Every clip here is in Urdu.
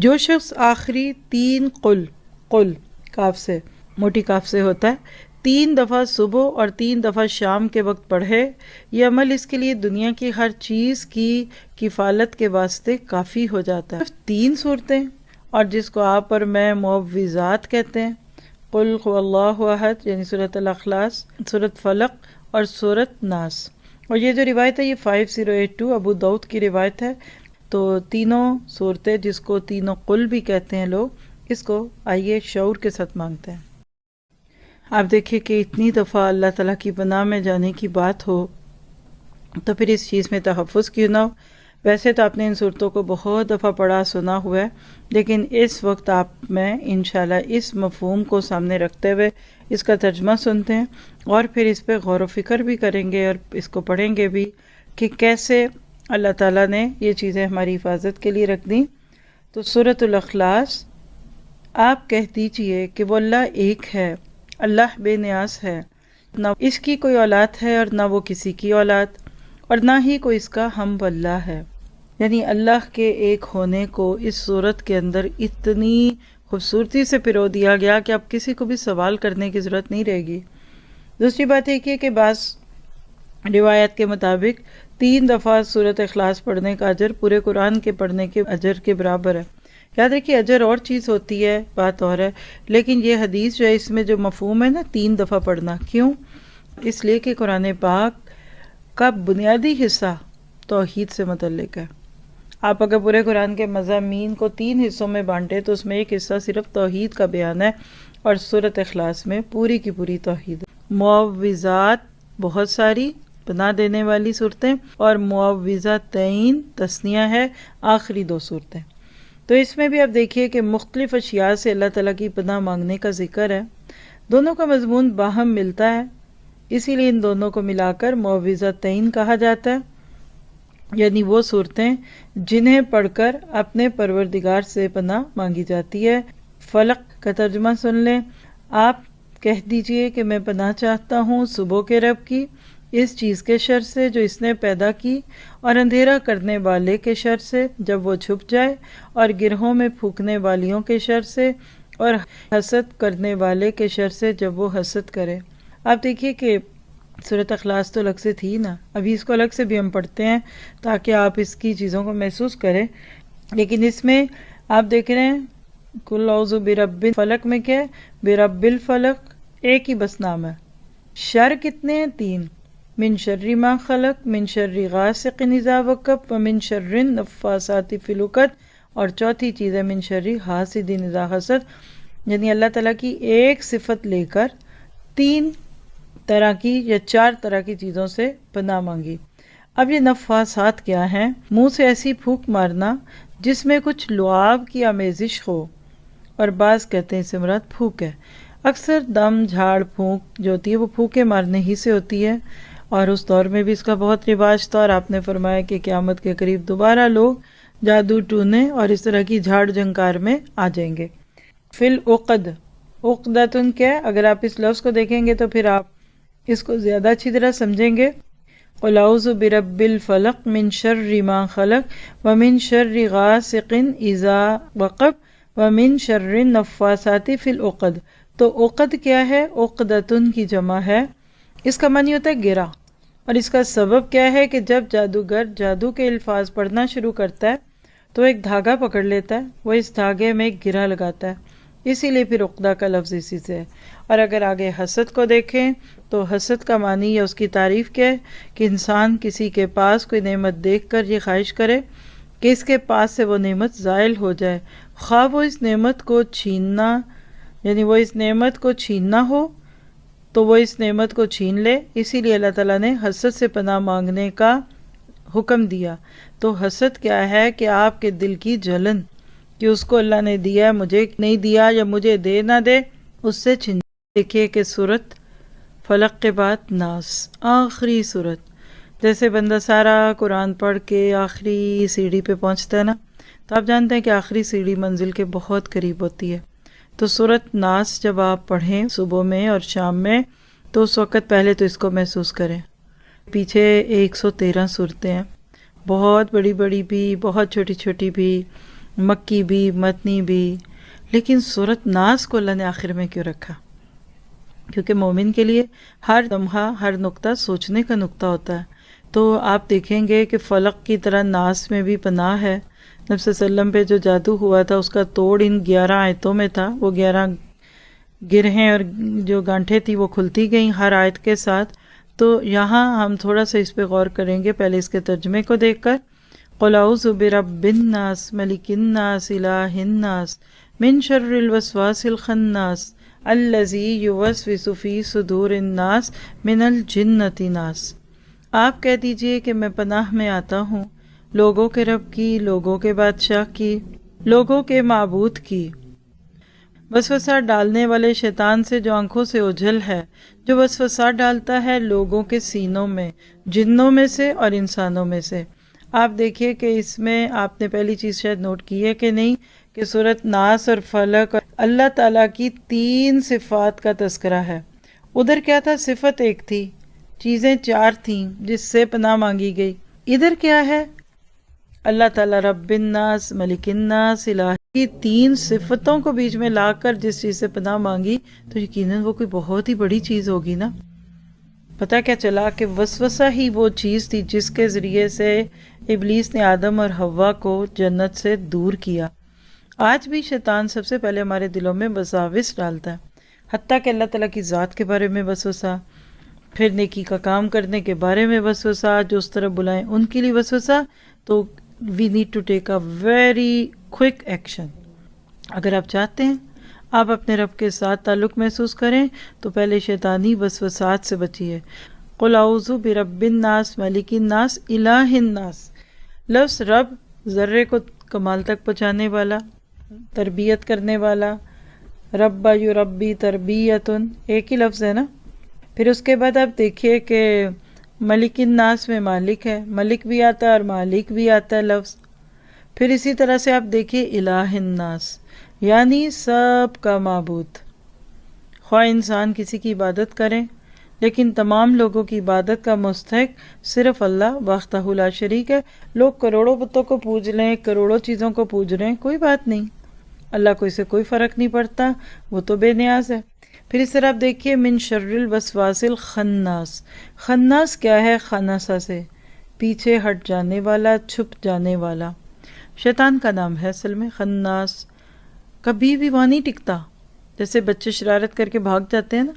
جو شخص آخری 3 قل کاف سے موٹی کاف سے ہوتا ہے 3 دفعہ صبح اور 3 دفعہ شام کے وقت پڑھے، یہ عمل اس کے لیے دنیا کی ہر چیز کی کفالت کے واسطے کافی ہو جاتا ہے۔ 3 صورتیں اور جس کو آپ اور میں معوذات کہتے ہیں، قل هو اللہ احد یعنی سورۃ الاخلاص، سورۃ فلق اور سورۃ ناس، اور یہ جو روایت ہے یہ 5082 ابو داؤد کی روایت ہے۔ تو تینوں صورتیں جس کو تینوں قل بھی کہتے ہیں لوگ، اس کو آئیے شعور کے ساتھ مانگتے ہیں۔ آپ دیکھیں کہ اتنی دفعہ اللہ تعالیٰ کی پناہ میں جانے کی بات ہو تو پھر اس چیز میں تحفظ کیوں نہ ہو۔ ویسے تو آپ نے ان صورتوں کو بہت دفعہ پڑھا سنا ہوا ہے، لیکن اس وقت آپ میں انشاءاللہ اس مفہوم کو سامنے رکھتے ہوئے اس کا ترجمہ سنتے ہیں اور پھر اس پہ غور و فکر بھی کریں گے اور اس کو پڑھیں گے بھی کہ کیسے اللہ تعالیٰ نے یہ چیزیں ہماری حفاظت کے لیے رکھ دیں۔ تو سورۃ الاخلاص آپ کہہ دیجئے کہ وہ اللہ ایک ہے، اللہ بے نیاز ہے، نہ اس کی کوئی اولاد ہے اور نہ وہ کسی کی اولاد، اور نہ ہی کوئی اس کا ہم واللہ ہے۔ یعنی اللہ کے ایک ہونے کو اس صورت کے اندر اتنی خوبصورتی سے پرو دیا گیا کہ اب کسی کو بھی سوال کرنے کی ضرورت نہیں رہے گی۔ دوسری بات یہ کہ بعض روایت کے مطابق 3 دفعہ سورۃ اخلاص پڑھنے کا اجر پورے قرآن کے پڑھنے کے اجر کے برابر ہے۔ یاد رکھیے اجر اور چیز ہوتی ہے، بات اور ہے، لیکن یہ حدیث جو ہے اس میں جو مفہوم ہے نا 3 دفعہ پڑھنا، کیوں؟ اس لیے کہ قرآن پاک کا بنیادی حصہ توحید سے متعلق ہے۔ آپ اگر پورے قرآن کے مضامین کو 3 حصوں میں بانٹے تو اس میں ایک حصہ صرف توحید کا بیان ہے، اور سورۃ اخلاص میں پوری کی پوری توحید ہے۔ معوذات بہت ساری پناہ دینے والی صورتیں، اور معوذتین تثنیہ ہے، آخری 2 صورتیں۔ تو اس میں بھی آپ دیکھیے کہ مختلف اشیاء سے اللہ تعالیٰ کی پناہ مانگنے کا ذکر ہے، دونوں کا مضمون باہم ملتا ہے، اسی لیے ان دونوں کو ملا کر معوذتین کہا جاتا ہے، یعنی وہ صورتیں جنہیں پڑھ کر اپنے پروردگار سے پناہ مانگی جاتی ہے۔ فلق کا ترجمہ سن لیں، آپ کہہ دیجئے کہ میں پناہ چاہتا ہوں صبح کے رب کی، اس چیز کے شر سے جو اس نے پیدا کی، اور اندھیرا کرنے والے کے شر سے جب وہ چھپ جائے، اور گرہوں میں پھونکنے والیوں کے شر سے، اور حسد کرنے والے کے شر سے جب وہ حسد کرے۔ آپ دیکھیے کہ سورۃ اخلاص تو الگ سے تھی نا، ابھی اس کو الگ سے بھی ہم پڑھتے ہیں تاکہ آپ اس کی چیزوں کو محسوس کریں، لیکن اس میں آپ دیکھ رہے ہیں قل اعوذ برب فلق میں کیا ہے؟ برب الفلق، ایک ہی بس نام ہے۔ شر کتنے ہیں؟ 3، من شر ما خلق، من شر غاسق اذا وقب، ومن شر النفاثات فی العقد، اور چوتھی چیز ہے من شر حاسد اذا حسد۔ یعنی اللہ تعالیٰ کی ایک صفت لے کر 3 طرح کی یا 4 طرح کی چیزوں سے پناہ مانگی۔ اب یہ نفاثات کیا ہیں؟ منہ سے ایسی پھونک مارنا جس میں کچھ لعاب کی آمیزش ہو، اور بعض کہتے ہیں اس سے مراد پھونک ہے۔ اکثر دم جھاڑ پھونک جو ہوتی ہے وہ پھونکے مارنے ہی سے ہوتی ہے، اور اس دور میں بھی اس کا بہت رواج تھا، اور آپ نے فرمایا کہ قیامت کے قریب دوبارہ لوگ جادو ٹونے اور اس طرح کی جھاڑ جھنکار میں آ جائیں گے۔ فی العقد، عقدتن کیا ہے؟ اگر آپ اس لفظ کو دیکھیں گے تو پھر آپ اس کو زیادہ اچھی طرح سمجھیں گے۔ قل اعوذ برب الفلق من شر ما خلق ومن شر غاسق اذا وقب ومن شر النفاثات فی العقد۔ تو عقد کیا ہے؟ عقدتن کی جمع ہے، اس کا معنی ہوتا ہے گرہ، اور اس کا سبب کیا ہے کہ جب جادوگر جادو کے الفاظ پڑھنا شروع کرتا ہے تو ایک دھاگا پکڑ لیتا ہے، وہ اس دھاگے میں ایک گرہ لگاتا ہے، اسی لیے پھر عقدہ کا لفظ اسی سے ہے۔ اور اگر آگے حسد کو دیکھیں تو حسد کا معنی یا اس کی تعریف کیا ہے کہ انسان کسی کے پاس کوئی نعمت دیکھ کر یہ خواہش کرے کہ اس کے پاس سے وہ نعمت زائل ہو جائے، خواہ وہ اس نعمت کو چھیننا، یعنی وہ اس نعمت کو چھیننا ہو تو وہ اس نعمت کو چھین لے۔ اسی لیے اللہ تعالیٰ نے حسد سے پناہ مانگنے کا حکم دیا۔ تو حسد کیا ہے کہ آپ کے دل کی جلن کہ اس کو اللہ نے دیا مجھے نہیں دیا، یا مجھے دے نہ دے، اس سے چھن۔ دیکھیے کہ سورت فلق کے بعد ناس، آخری سورت۔ جیسے بندہ سارا قرآن پڑھ کے آخری سیڑھی پہ پہنچتا ہے نا، تو آپ جانتے ہیں کہ آخری سیڑھی منزل کے بہت قریب ہوتی ہے۔ تو سورت ناس جب آپ پڑھیں صبح میں اور شام میں تو اس وقت پہلے تو اس کو محسوس کریں۔ پیچھے 113 صورتیں ہیں، بہت بڑی بڑی بھی، بہت چھوٹی چھوٹی بھی، مکی بھی متنی بھی، لیکن سورۃ ناس کو اللہ نے آخر میں کیوں رکھا؟ کیونکہ مومن کے لیے ہر لمحہ ہر نقطہ سوچنے کا نقطہ ہوتا ہے۔ تو آپ دیکھیں گے کہ فلق کی طرح ناس میں بھی پناہ ہے۔ نبی صلی اللہ علیہ وسلم پہ جو جادو ہوا تھا اس کا توڑ ان 11 آیتوں میں تھا، وہ 11 گرہیں اور جو گانٹھیں تھی وہ کھلتی گئیں ہر آیت کے ساتھ۔ تو یہاں ہم تھوڑا سا اس پہ غور کریں گے، پہلے اس کے ترجمے کو دیکھ کر۔ قُلْ أَعُوذُ بِرَبِّ النَّاسِ مَلِكِ النَّاسِ إِلَٰهِ النَّاسِ مِن شَرِّ الْوَسْوَاسِ الْخَنَّاسِ الَّذِي يُوَسْوِسُ فِي صُدُورِ النَّاسِ مِنَ الْجِنَّةِ نَاسِ۔ آپ کہہ دیجئے کہ میں پناہ میں آتا ہوں لوگوں کے رب کی، لوگوں کے بادشاہ کی، لوگوں کے معبود کی، وسوسہ ڈالنے والے شیطان سے جو آنکھوں سے اوجھل ہے، جو وسوسہ ڈالتا ہے لوگوں کے سینوں میں، جنوں میں سے اور انسانوں میں سے۔ آپ دیکھیے کہ اس میں آپ نے پہلی چیز شاید نوٹ کی ہے کہ نہیں، کہ سورۃ ناس اور فلق اللہ تعالیٰ کی 3 صفات کا تذکرہ ہے۔ ادھر کیا تھا؟ صفت ایک تھی، چیزیں 4 تھیں جس سے پناہ مانگی گئی۔ ادھر کیا ہے؟ اللہ تعالیٰ رب الناس، ملک الناس، الہ کی 3 صفتوں کو بیچ میں لا کر جس چیز سے پناہ مانگی تو یقیناً وہ کوئی بہت ہی بڑی چیز ہوگی نا۔ پتہ کیا چلا کہ وسوسہ ہی وہ چیز تھی جس کے ذریعے سے ابلیس نے آدم اور حوا کو جنت سے دور کیا۔ آج بھی شیطان سب سے پہلے ہمارے دلوں میں وساوس ڈالتا ہے، حتیٰ کہ اللہ تعالیٰ کی ذات کے بارے میں وسوسہ، پھر نیکی کا کام کرنے کے بارے میں وسوسہ، جو اس طرف بلائیں ان کے لیے وسوسہ۔ تو we need to take a very quick action. اگر آپ چاہتے ہیں آپ اپنے رب کے ساتھ تعلق محسوس کریں تو پہلے شیطانی وسوسات سے بچیے۔ قُلْ أَعُوذُ بِرَبِّ النَّاسِ مَلِكِ النَّاسِ إِلَٰهِ النَّاسِ۔ لفظ رب ذرے کو کمال تک پہنچانے والا، تربیت کرنے والا، رب یربی تربیتن، ایک ہی لفظ ہے نا۔ پھر اس کے بعد آپ دیکھیے کہ ملک الناس میں مالک ہے، ملک بھی آتا ہے اور مالک بھی آتا ہے لفظ۔ پھر اسی طرح سے آپ دیکھیے الہ الناس، یعنی سب کا معبود۔ خواہ انسان کسی کی عبادت کریں، لیکن تمام لوگوں کی عبادت کا مستحق صرف اللہ وحدہ لا شریک ہے۔ لوگ کروڑوں بتوں کو پوج لیں، کروڑوں چیزوں کو پوج رہے ہیں، کوئی بات نہیں، اللہ کو اسے کوئی فرق نہیں پڑتا، وہ تو بے نیاز ہے۔ پھر اس طرح آپ دیکھیے من شر الوسواس الخناس۔ خناس کیا ہے؟ خناسہ سے پیچھے ہٹ جانے والا، چھپ جانے والا، شیطان کا نام ہے اصل میں خناس۔ کبھی بھی وہاں نہیں ٹکتا، جیسے بچے شرارت کر کے بھاگ جاتے ہیں نا،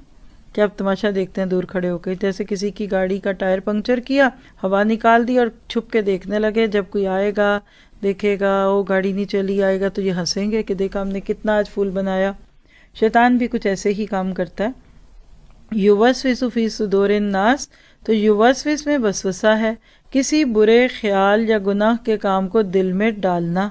کہ آپ تماشا دیکھتے ہیں دور کھڑے ہو کے، جیسے کسی کی گاڑی کا ٹائر پنکچر کیا، ہوا نکال دی اور چھپ کے دیکھنے لگے، جب کوئی آئے گا دیکھے گا وہ گاڑی نہیں چلی آئے گا تو یہ ہنسیں گے کہ دیکھا ہم نے کتنا آج پھول بنایا۔ شیطان بھی کچھ ایسے ہی کام کرتا ہے۔ یوسوس فی صدور الناس، تو یوسوس میں وسوسہ ہے، کسی برے خیال یا گناہ کے کام کو دل میں ڈالنا۔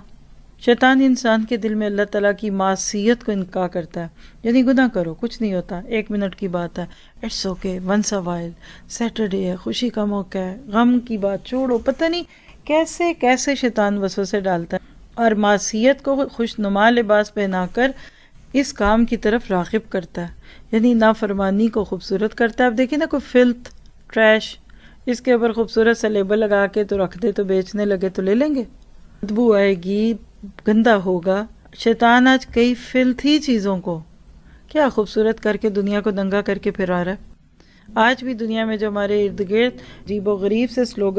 شیطان انسان کے دل میں اللہ تعالیٰ کی معصیت کو انکار کرتا ہے، یعنی گناہ کرو کچھ نہیں ہوتا، 1 منٹ کی بات ہے، it's okay, once a while, Saturday ہے، خوشی کا موقع ہے، غم کی بات چھوڑو۔ پتہ نہیں کیسے کیسے شیطان وسوسے ڈالتا ہے اور معصیت کو خوشنما لباس پہنا کر اس کام کی طرف راغب کرتا ہے، یعنی نافرمانی کو خوبصورت کرتا ہے۔ اب دیکھیں نا، کوئی فلت، ٹریش، اس کے اوپر خوبصورت سا لیبل لگا کے تو رکھ دے تو بیچنے لگے تو لے لیں گے، بدبو آئے گی، گندا ہوگا۔ شیطان آج کئی فلتھی چیزوں کو کیا خوبصورت کر کے دنیا کو دنگا کر کے پھرا رہا ہے۔ آج بھی دنیا میں جو ہمارے ارد گرد عجیب و غریب سے سلوگن